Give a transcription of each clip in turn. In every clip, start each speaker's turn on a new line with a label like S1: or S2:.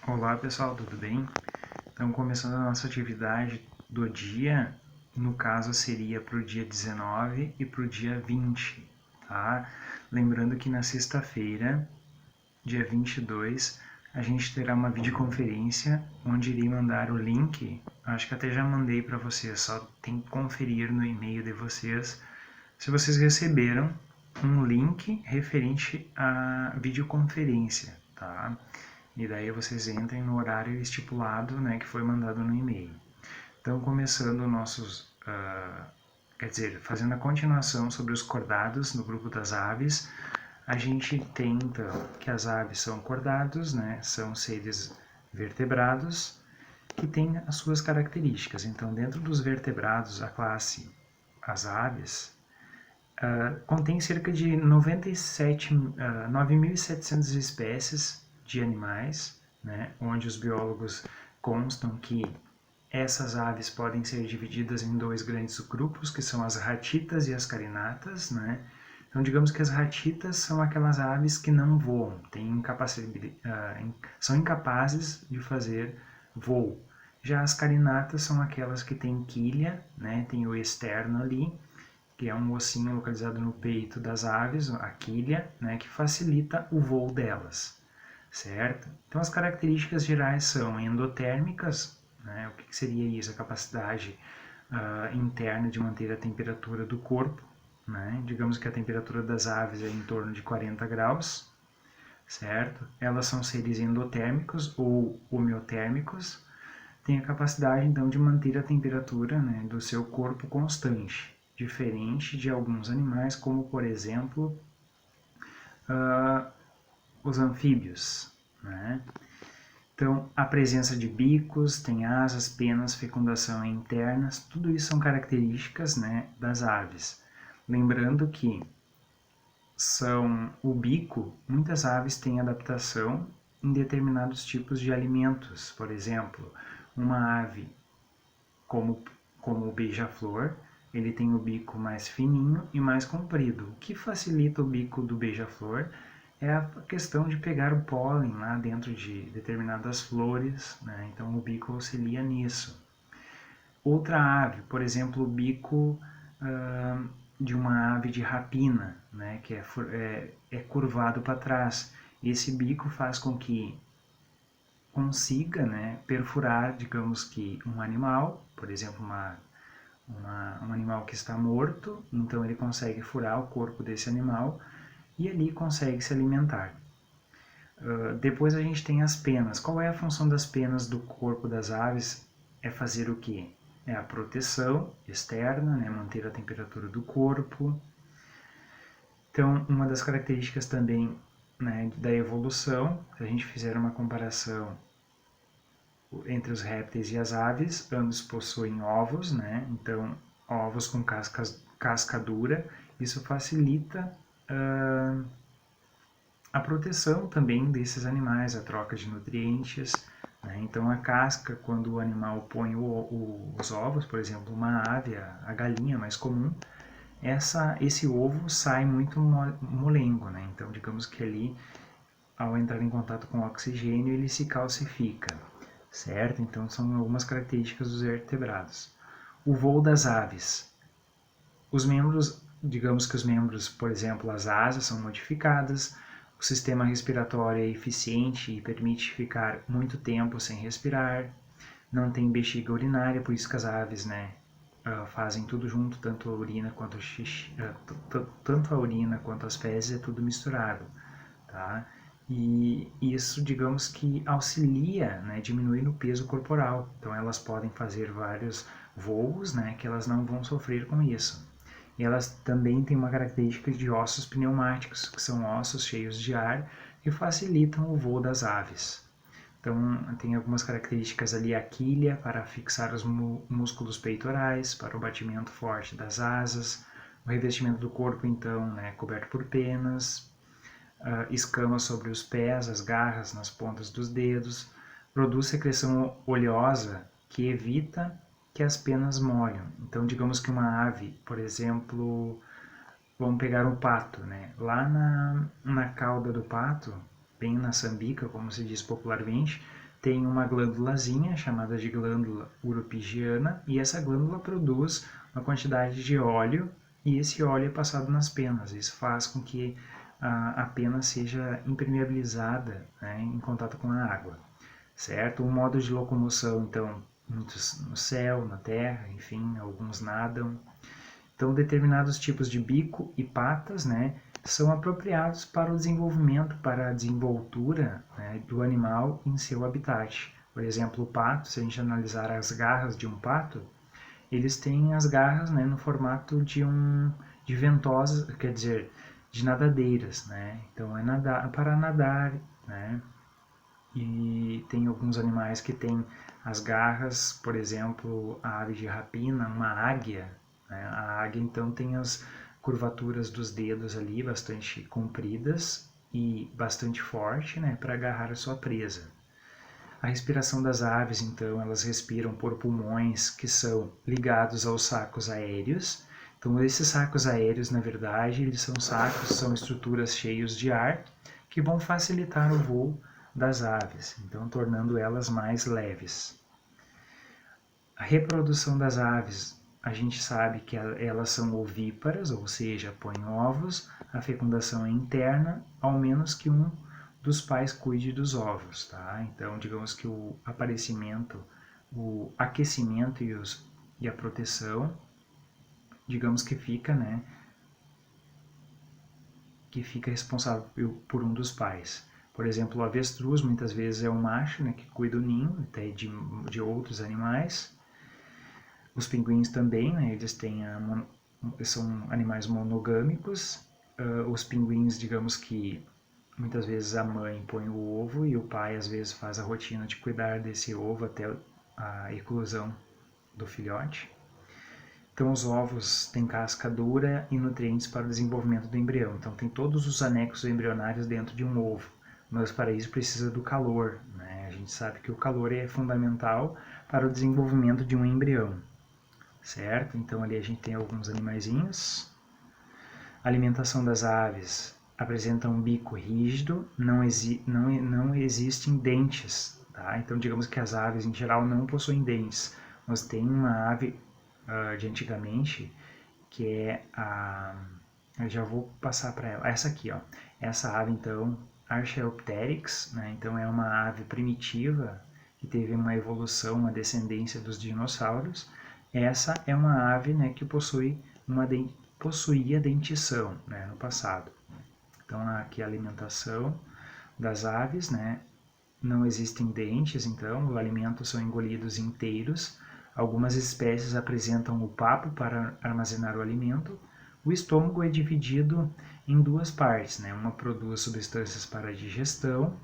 S1: Olá pessoal, tudo bem? Então, começando a nossa atividade do dia, no caso seria para o dia 19 e para o dia 20, tá? Lembrando que na sexta-feira, dia 22, a gente terá uma videoconferência onde irei mandar o link, acho que até já mandei para vocês, só tem que conferir no e-mail de vocês se vocês receberam um link referente à videoconferência, tá? E daí vocês entrem no horário estipulado, né, que foi mandado no e-mail. Então, começando nossos, quer dizer, fazendo a continuação sobre os cordados no grupo das aves, a gente tem então que as aves são cordados, né, são seres vertebrados que têm as suas características. Então, dentro dos vertebrados, a classe as aves contém cerca de 9.700 espécies de animais, né, onde os biólogos constam que essas aves podem ser divididas em dois grandes grupos, que são as ratitas e as carinatas, né? Então, digamos que as ratitas são aquelas aves que não voam, são incapazes de fazer voo. Já as carinatas são aquelas que têm quilha, né? Tem o externo ali, que é um ossinho localizado no peito das aves, a quilha, né, que facilita o voo delas, certo? Então as características gerais são endotérmicas, né, o que seria isso? A capacidade interna de manter a temperatura do corpo, né? Digamos que a temperatura das aves é em torno de 40 graus, certo? Elas são seres endotérmicos ou homeotérmicos, têm a capacidade então de manter a temperatura, né, do seu corpo constante, diferente de alguns animais, como por exemplo os anfíbios, né? Então, a presença de bicos, tem asas, penas, fecundação internas, tudo isso são características, né, das aves. Lembrando que o bico, muitas aves têm adaptação em determinados tipos de alimentos. Por exemplo, uma ave como o beija-flor, ele tem o bico mais fininho e mais comprido. O que facilita o bico do beija-flor é a questão de pegar o pólen lá dentro de determinadas flores, né? Então o bico auxilia nisso. Outra ave, por exemplo, o bico de uma ave de rapina, né? Que é curvado para trás. Esse bico faz com que consiga, né, perfurar, digamos que um animal, por exemplo, um animal que está morto, então ele consegue furar o corpo desse animal e ali consegue se alimentar. Depois a gente tem as penas. Qual é a função das penas do corpo das aves? É fazer o quê? É a proteção externa, né, manter a temperatura do corpo. Então, uma das características também, né, da evolução, se a gente fizer uma comparação entre os répteis e as aves, ambos possuem ovos, né? Então, ovos com casca dura, isso facilita a proteção também desses animais, a troca de nutrientes, né? Então, a casca, quando o animal põe os ovos, por exemplo, uma ave, a galinha mais comum, esse ovo sai muito molengo, né? Então, digamos que ali, ao entrar em contato com o oxigênio, ele se calcifica, certo? Então, são algumas características dos vertebrados. O voo das aves. Os membros, digamos que os membros, por exemplo, as asas são modificadas, o sistema respiratório é eficiente e permite ficar muito tempo sem respirar, não tem bexiga urinária, por isso que as aves, né, fazem tudo junto, tanto a urina quanto tanto a urina quanto as fezes é tudo misturado, tá? E isso, digamos que auxilia, né, diminuir o peso corporal. Então elas podem fazer vários voos, né, que elas não vão sofrer com isso. E elas também têm uma característica de ossos pneumáticos, que são ossos cheios de ar que facilitam o voo das aves. Então, tem algumas características ali, a quilha para fixar os músculos peitorais, para o batimento forte das asas, o revestimento do corpo, então, né, coberto por penas, escamas sobre os pés, as garras nas pontas dos dedos, produz secreção oleosa que evita que as penas molham. Então, digamos que uma ave, por exemplo, vamos pegar um pato, né? Lá na cauda do pato, bem na sambica, como se diz popularmente, tem uma glândulazinha chamada de glândula uropigiana, e essa glândula produz uma quantidade de óleo, e esse óleo é passado nas penas. Isso faz com que a pena seja impermeabilizada, né, em contato com a água, certo? O modo de locomoção, então, muitos no céu, na terra, enfim, alguns nadam. Então, determinados tipos de bico e patas, né, são apropriados para o desenvolvimento, para a desenvoltura, né, do animal em seu habitat. Por exemplo, o pato, se a gente analisar as garras de um pato, eles têm as garras, né, no formato de ventosas, quer dizer, de nadadeiras, né? Então é para nadar, né? E tem alguns animais que têm as garras, por exemplo, a ave de rapina, uma águia, né? A águia então tem as curvaturas dos dedos ali bastante compridas e bastante forte, né, para agarrar a sua presa. A respiração das aves, então, elas respiram por pulmões que são ligados aos sacos aéreos. Então, esses sacos aéreos, na verdade, eles são sacos, são estruturas cheios de ar que vão facilitar o voo das aves, então tornando elas mais leves. A reprodução das aves, a gente sabe que elas são ovíparas, ou seja, põem ovos. A fecundação é interna, ao menos que um dos pais cuide dos ovos, tá? Então, digamos que o aparecimento, o aquecimento e a proteção, digamos que fica, né, que fica responsável por um dos pais. Por exemplo, o avestruz muitas vezes é o macho, né, que cuida do ninho, até de outros animais. Os pinguins também, né, eles são animais monogâmicos. Os pinguins, digamos que muitas vezes a mãe põe o ovo e o pai às vezes faz a rotina de cuidar desse ovo até a eclosão do filhote. Então os ovos têm casca dura e nutrientes para o desenvolvimento do embrião. Então tem todos os anexos embrionários dentro de um ovo, mas para isso precisa do calor, né? A gente sabe que o calor é fundamental para o desenvolvimento de um embrião, certo? Então ali a gente tem alguns animaizinhos. A alimentação das aves apresenta um bico rígido, não existem dentes, tá? Então digamos que as aves em geral não possuem dentes, mas tem uma ave de antigamente que é eu já vou passar para ela, essa aqui, ó. Essa ave então, Archaeopteryx, né? Então é uma ave primitiva que teve uma evolução, uma descendência dos dinossauros. Essa é uma ave, né, que possuía dentição, né, no passado. Então aqui a alimentação das aves, né, não existem dentes, então os alimentos são engolidos inteiros. Algumas espécies apresentam o papo para armazenar o alimento. O estômago é dividido em duas partes, né, uma produz substâncias para a digestão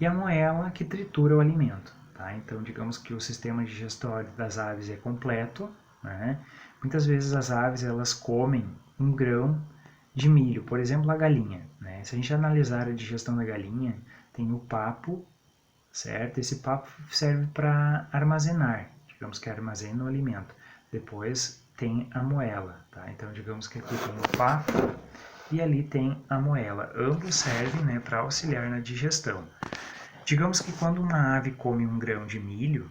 S1: e a moela que tritura o alimento. Tá? Então, digamos que o sistema digestório das aves é completo, né? Muitas vezes as aves elas comem um grão de milho, por exemplo, a galinha. Né? Se a gente analisar a digestão da galinha, tem o papo, certo? Esse papo serve para armazenar, digamos que armazena o alimento. Depois tem a moela, tá? Então, digamos que aqui tem o papo e ali tem a moela. Ambos servem, né, para auxiliar na digestão. Digamos que quando uma ave come um grão de milho,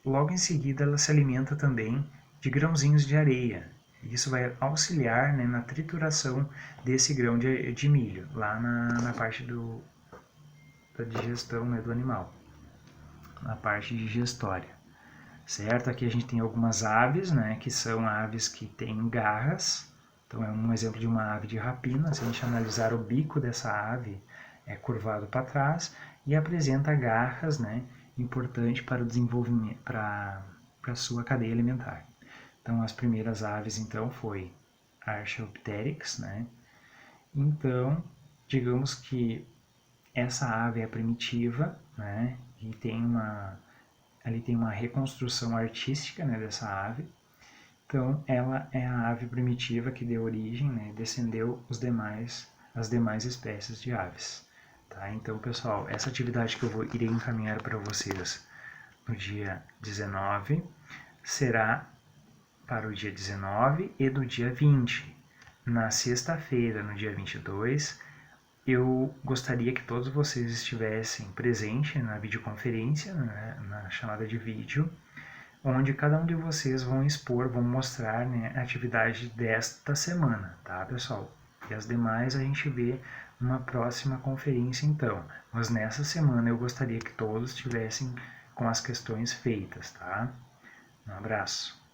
S1: logo em seguida ela se alimenta também de grãozinhos de areia. Isso vai auxiliar, né, na trituração desse grão de milho, lá na parte da digestão, né, do animal, na parte digestória. Certo? Aqui a gente tem algumas aves, né, que são aves que têm garras. Então é um exemplo de uma ave de rapina. Se a gente analisar o bico dessa ave, é curvado para trás e apresenta garras, né, importante para o desenvolvimento, para a sua cadeia alimentar. Então as primeiras aves então foi Archaeopteryx, né? Então, digamos que essa ave é primitiva, né? E ali tem uma reconstrução artística, né, dessa ave. Então, ela é a ave primitiva que deu origem, né, descendeu as demais espécies de aves. Tá? Então, pessoal, essa atividade que eu irei encaminhar para vocês no dia 19 será para o dia 19 e do dia 20. Na sexta-feira, no dia 22, Eu gostaria que todos vocês estivessem presentes na videoconferência, né, na chamada de vídeo, onde cada um de vocês vão expor, vão mostrar, né, a atividade desta semana, tá, pessoal? E as demais a gente vê numa próxima conferência, então. Mas nessa semana eu gostaria que todos estivessem com as questões feitas, tá? Um abraço.